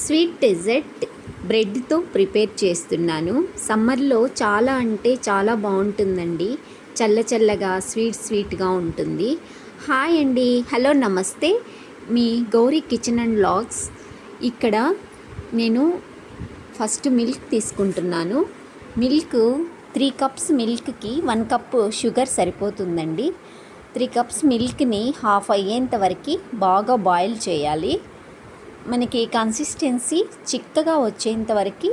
Sweet dessert బ్రెడ్తో prepare చేస్తున్నాను. సమ్మర్లో చాలా అంటే చాలా బాగుంటుందండి. చల్ల చల్లగా స్వీట్గా ఉంటుంది. హాయ్ అండి, హలో, నమస్తే. మీ గౌరీ కిచెన్ అండ్ వ్లాగ్స్. ఇక్కడ నేను ఫస్ట్ మిల్క్ తీసుకుంటున్నాను. మిల్క్ 3 కప్స్ మిల్క్కి 1 కప్ షుగర్ సరిపోతుందండి. 3 కప్స్ మిల్క్ని హాఫ్ అయ్యేంత వరకు బాగా బాయిల్ చేయాలి. మనకి కన్సిస్టెన్సీ చిక్కగా వచ్చేంత వరకు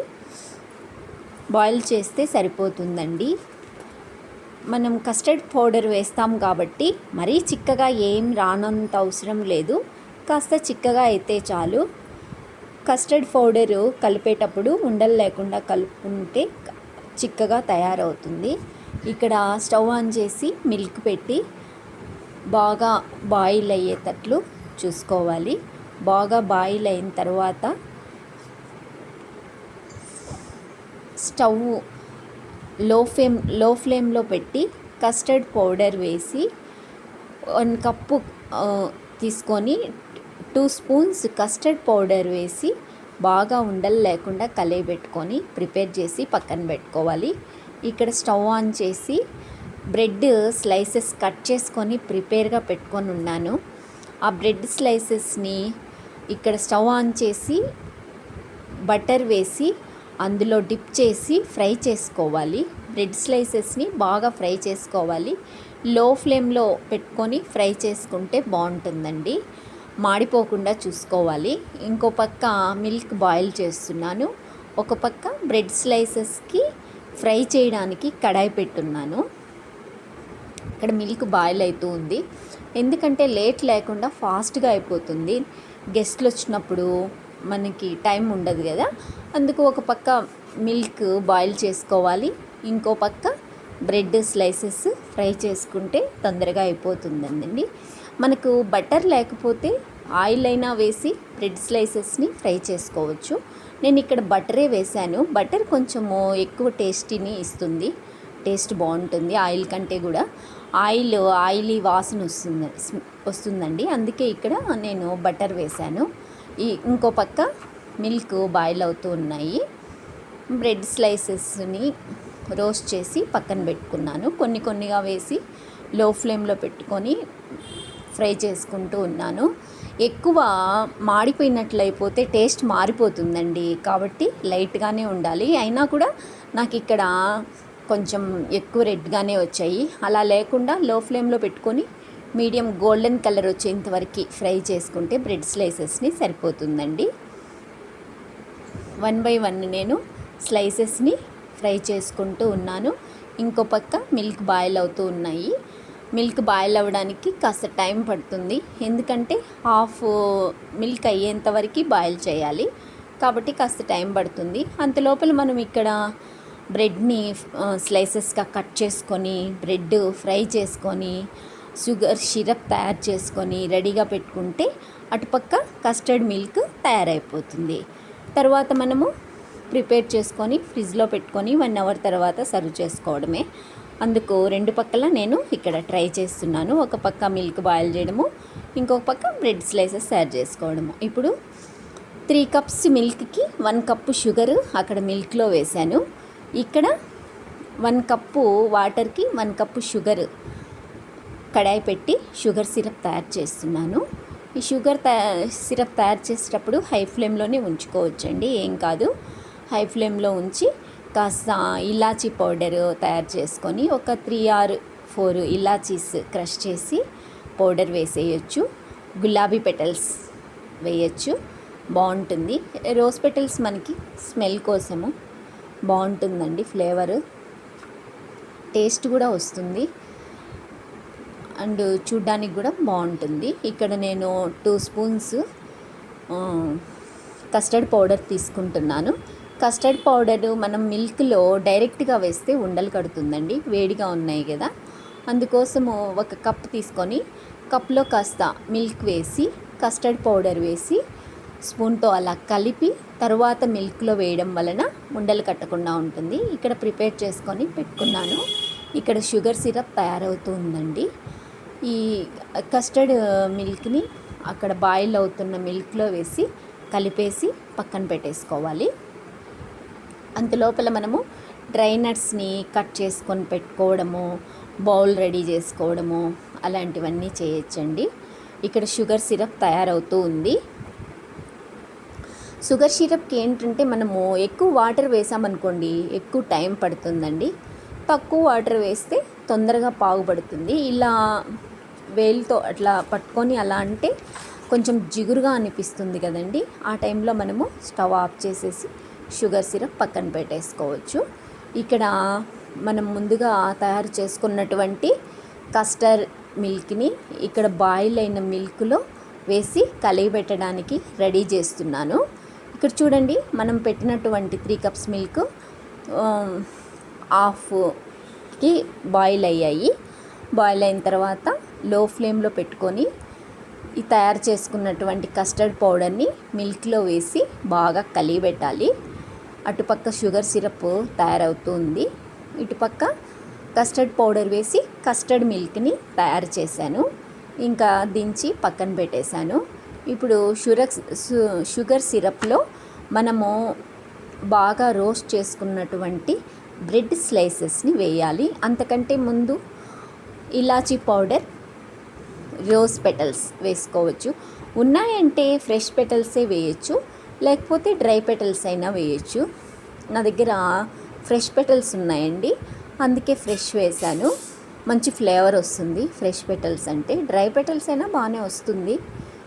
బాయిల్ చేస్తే సరిపోతుందండి. మనం కస్టర్డ్ పౌడర్ వేస్తాం కాబట్టి మరీ చిక్కగా ఏం రానంత అవసరం లేదు. కాస్త చిక్కగా అయితే చాలు. కస్టర్డ్ పౌడరు కలిపేటప్పుడు ఉండలు లేకుండా కలుపుకుంటే చిక్కగా తయారవుతుంది. ఇక్కడ స్టవ్ ఆన్ చేసి మిల్క్ పెట్టి బాగా బాయిల్ అయ్యేటట్లు చూసుకోవాలి. బాగా బాయిల్ అయిన తర్వాత స్టవ్ లో ఫ్లేమ్లో పెట్టి కస్టర్డ్ పౌడర్ వేసి 1 కప్పు తీసుకొని 2 స్పూన్స్ కస్టర్డ్ పౌడర్ వేసి బాగా ఉండలు లేకుండా కలయబెట్టుకొని ప్రిపేర్ చేసి పక్కన పెట్టుకోవాలి. ఇక్కడ స్టవ్ ఆన్ చేసి బ్రెడ్ స్లైసెస్ కట్ చేసుకొని ప్రిపేర్గా పెట్టుకొని ఉన్నాను. ఆ బ్రెడ్ స్లైసెస్ని ఇక్కడ స్టవ్ ఆన్ చేసి బటర్ వేసి అందులో డిప్ చేసి ఫ్రై చేసుకోవాలి. బ్రెడ్ స్లైసెస్ని బాగా ఫ్రై చేసుకోవాలి. లో ఫ్లేమ్లో పెట్టుకొని ఫ్రై చేసుకుంటే బాగుంటుందండి. మాడిపోకుండా చూసుకోవాలి. ఇంకో పక్క మిల్క్ బాయిల్ చేస్తున్నాను. ఒక పక్క బ్రెడ్ స్లైసెస్కి ఫ్రై చేయడానికి కడాయి పెట్టున్నాను. ఇక్కడ మిల్క్ బాయిల్ అవుతూ ఉంది. ఎందుకంటే లేట్ లేకుండా ఫాస్ట్గా అయిపోతుంది. గెస్ట్లు వచ్చినప్పుడు మనకి టైం ఉండదు కదా. అందుకు ఒక పక్క మిల్క్ బాయిల్ చేసుకోవాలి, ఇంకో పక్క బ్రెడ్ స్లైసెస్ ఫ్రై చేసుకుంటే తొందరగా అయిపోతుందండి. మనకు బటర్ లేకపోతే ఆయిల్ అయినా వేసి బ్రెడ్ స్లైసెస్ని ఫ్రై చేసుకోవచ్చు. నేను ఇక్కడ బటరే వేశాను. బటర్ కొంచెము ఎక్కువ టేస్టీని ఇస్తుంది. టేస్ట్ బాగుంటుంది ఆయిల్ కంటే కూడా. ఆయిలీ వాసన వస్తుందండి. అందుకే ఇక్కడ నేను బటర్ వేశాను. ఇంకో పక్క మిల్క్ బాయిల్ అవుతూ ఉన్నాయి. బ్రెడ్ స్లైసెస్ని రోస్ట్ చేసి పక్కన పెట్టుకున్నాను. కొన్నిగా వేసి లో ఫ్లేమ్లో పెట్టుకొని ఫ్రై చేసుకుంటూ ఉన్నాను. ఎక్కువ మాడిపోయినట్లయిపోతే టేస్ట్ మారిపోతుందండి. కాబట్టి లైట్గానే ఉండాలి. అయినా కూడా నాకు ఇక్కడ కొంచెం ఎక్కువ రెడ్గానే వచ్చాయి. అలా లేకుండా లో ఫ్లేమ్లో పెట్టుకొని మీడియం గోల్డెన్ కలర్ వచ్చేంత వరకు ఫ్రై చేసుకుంటే బ్రెడ్ స్లైసెస్ని సరిపోతుందండి. 1 బై 1 నేను స్లైసెస్ని ఫ్రై చేసుకుంటూ ఉన్నాను. ఇంకో పక్క మిల్క్ బాయిల్ అవుతూ ఉన్నాయి. మిల్క్ బాయిల్ అవ్వడానికి కాస్త టైం పడుతుంది. ఎందుకంటే హాఫ్ మిల్క్ అయ్యేంత వరకు బాయిల్ చేయాలి కాబట్టి కాస్త టైం పడుతుంది. అంతలోపల మనం ఇక్కడ బ్రెడ్ని స్లైసెస్గా కట్ చేసుకొని బ్రెడ్ ఫ్రై చేసుకొని షుగర్ సిరప్ తయారు చేసుకొని రెడీగా పెట్టుకుంటే అటుపక్క కస్టర్డ్ మిల్క్ తయారైపోతుంది. తర్వాత మనము ప్రిపేర్ చేసుకొని ఫ్రిడ్జ్లో పెట్టుకొని 1 అవర్ తర్వాత సర్వ్ చేసుకోవడమే. అందుకు 2 పక్కల నేను ఇక్కడ ట్రై చేస్తున్నాను. ఒక పక్క మిల్క్ బాయిల్ చేయడము, ఇంకొక పక్క బ్రెడ్ స్లైసెస్ తయారు చేసుకోవడము. ఇప్పుడు 3 కప్స్ మిల్క్కి 1 కప్పు షుగర్ అక్కడ మిల్క్లో వేశాను. ఇక్కడ 1 కప్పు వాటర్కి 1 కప్పు షుగర్ కడాయి పెట్టి షుగర్ సిరప్ తయారు చేస్తున్నాను. ఈ షుగర్ సిరప్ తయారు చేసేటప్పుడు హై ఫ్లేమ్లోనే ఉంచుకోవచ్చండి, ఏం కాదు. హై ఫ్లేమ్లో ఉంచి కాస్త ఇలాచీ పౌడర్ తయారు చేసుకొని ఒక 3 or 4 ఇలాచీస్ క్రష్ చేసి పౌడర్ వేసేయచ్చు. గులాబీ పెటల్స్ వేయచ్చు, బాగుంటుంది. రోజ్ పెటల్స్ మనకి స్మెల్ కోసము బాగుంటుందండి. ఫ్లేవర్ టేస్ట్ కూడా వస్తుంది అండ్ చూడ్డానికి కూడా బాగుంటుంది. ఇక్కడ నేను 2 స్పూన్స్ కస్టర్డ్ పౌడర్ తీసుకుంటున్నాను. కస్టర్డ్ పౌడర్ మనం మిల్క్లో డైరెక్ట్గా వేస్తే ఉండలు కడుతుందండి, వేడిగా ఉన్నాయి కదా. అందుకోసము 1 కప్ తీసుకొని కప్లో కాస్త మిల్క్ వేసి కస్టర్డ్ పౌడర్ వేసి స్పూన్తో అలా కలిపి తర్వాత మిల్క్లో వేయడం వలన ఉండలు కట్టకుండా ఉంటుంది. ఇక్కడ ప్రిపేర్ చేసుకొని పెట్టుకున్నాను. ఇక్కడ షుగర్ సిరప్ తయారవుతూ ఉందండి. ఈ కస్టర్డ్ మిల్క్ని అక్కడ బాయిల్ అవుతున్న మిల్క్లో వేసి కలిపేసి పక్కన పెట్టేసుకోవాలి. అంతలోపల మనము డ్రై నట్స్ని కట్ చేసుకొని పెట్టుకోవడము, బౌల్ రెడీ చేసుకోవడము అలాంటివన్నీ చేయొచ్చండి. ఇక్కడ షుగర్ సిరప్ తయారవుతూ ఉంది. షుగర్ సిరప్కి ఏంటంటే మనము ఎక్కువ వాటర్ వేసామనుకోండి ఎక్కువ టైం పడుతుందండి. తక్కువ వాటర్ వేస్తే తొందరగా పాగుపడుతుంది. ఇలా వేలుతో అట్లా పట్టుకొని అలా అంటే కొంచెం జిగురుగా అనిపిస్తుంది కదండి. ఆ టైంలో మనము స్టవ్ ఆఫ్ చేసేసి షుగర్ సిరప్ పక్కన పెట్టేసుకోవచ్చు. ఇక్కడ మనం ముందుగా తయారు చేసుకున్నటువంటి కస్టర్డ్ మిల్క్ని ఇక్కడ బాయిల్ అయిన మిల్క్లో వేసి కలిగిపెట్టడానికి రెడీ చేస్తున్నాను. ఇక్కడ చూడండి, మనం పెట్టినటువంటి 3 కప్స్ మిల్క్ హాఫ్కి బాయిల్ అయ్యాయి. బాయిల్ అయిన తర్వాత లో ఫ్లేమ్లో పెట్టుకొని ఈ తయారు చేసుకున్నటువంటి కస్టర్డ్ పౌడర్ని మిల్క్లో వేసి బాగా కలిగిపెట్టాలి. అటుపక్క షుగర్ సిరప్ తయారవుతుంది, ఇటుపక్క కస్టర్డ్ పౌడర్ వేసి కస్టర్డ్ మిల్క్ని తయారు చేశాను. ఇంకా దించి పక్కన పెట్టేశాను. ఇప్పుడు షుగర్ సిరప్లో మనము బాగా రోస్ట్ చేసుకున్నటువంటి బ్రెడ్ స్లైసెస్ని వేయాలి. అంతకంటే ముందు ఇలాచీ పౌడర్, రోజ్ పెటల్స్ వేసుకోవచ్చు. ఉన్నాయంటే ఫ్రెష్ పెటల్సే వేయచ్చు, లేకపోతే డ్రై పెటల్స్ అయినా వేయచ్చు. నా దగ్గర ఫ్రెష్ పెటల్స్ ఉన్నాయండి, అందుకే ఫ్రెష్ వేశాను. మంచి ఫ్లేవర్ వస్తుంది ఫ్రెష్ పెటల్స్ అంటే. డ్రై పెటల్స్ అయినా బాగానే వస్తుంది.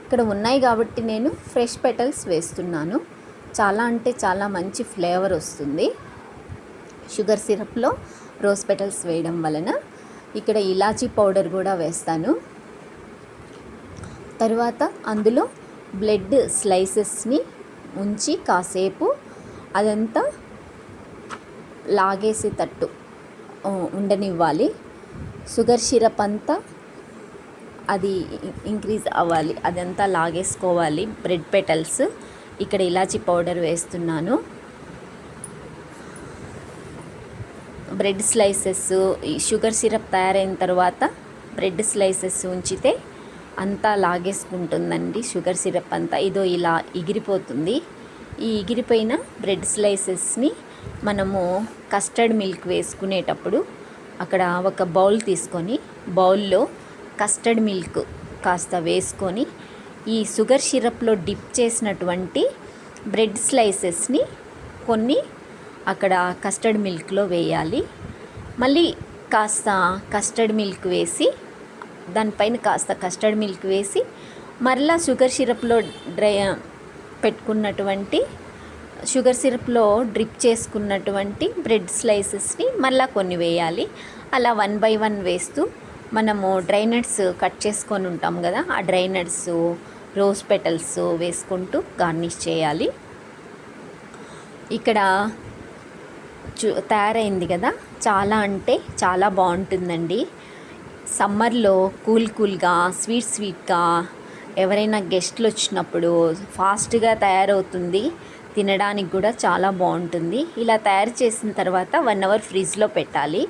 ఇక్కడ ఉన్నాయి కాబట్టి నేను ఫ్రెష్ పెటల్స్ వేస్తున్నాను. చాలా అంటే చాలా మంచి ఫ్లేవర్ వస్తుంది షుగర్ సిరప్లో రోజ్ పెటల్స్ వేయడం వలన. ఇక్కడ ఇలాచీ పౌడర్ కూడా వేస్తాను. తర్వాత అందులో బ్రెడ్ స్లైసెస్ని ఉంచి కాసేపు అదంతా లాగేసేటట్టు ఉండనివ్వాలి. షుగర్ సిరప్ అంతా అది ఇంక్రీజ్ అవ్వాలి, అదంతా లాగేసుకోవాలి బ్రెడ్ పెటల్స్. ఇక్కడ ఇలాచీ పౌడర్ వేస్తున్నాను. బ్రెడ్ స్లైసెస్ ఈ షుగర్ సిరప్ తయారైన తర్వాత బ్రెడ్ స్లైసెస్ ఉంచితే అంతా లాగేసుకుంటుందండి షుగర్ సిరప్ అంతా. ఇదో ఇలా ఎగిరిపోతుంది. ఈ ఎగిరిపోయిన బ్రెడ్ స్లైసెస్ని మనము కస్టర్డ్ మిల్క్ వేసుకునేటప్పుడు అక్కడ ఒక బౌల్ తీసుకొని బౌల్లో కస్టర్డ్ మిల్క్ కాస్త వేసుకొని ఈ షుగర్ సిరప్లో డిప్ చేసినటువంటి బ్రెడ్ స్లైసెస్ని కొన్ని అక్కడ కస్టర్డ్ మిల్క్లో వేయాలి. మళ్ళీ కాస్త కస్టర్డ్ మిల్క్ వేసి దానిపైన కాస్త కస్టర్డ్ మిల్క్ వేసి మరలా షుగర్ సిరప్లో పెట్టుకున్నటువంటి షుగర్ సిరప్లో డ్రిప్ చేసుకున్నటువంటి బ్రెడ్ స్లైసెస్ని మళ్ళీ కొన్ని వేయాలి. అలా 1 by 1 వేస్తూ మనము డ్రై నట్స్ కట్ చేసుకొని ఉంటాం కదా, ఆ డ్రై నట్స్, రోజ్ పెటల్స్ వేసుకుంటూ గార్నిష్ చేయాలి. ఇక్కడ తయారైంది కదా, చాలా అంటే చాలా బాగుంటుందండి. సమ్మర్లో కూల్గా స్వీట్గా ఎవరైనా గెస్ట్లు వచ్చినప్పుడు ఫాస్ట్గా తయారవుతుంది. తినడానికి కూడా చాలా బాగుంటుంది. ఇలా తయారు చేసిన తర్వాత 1 hour ఫ్రిడ్జ్లో పెట్టాలి.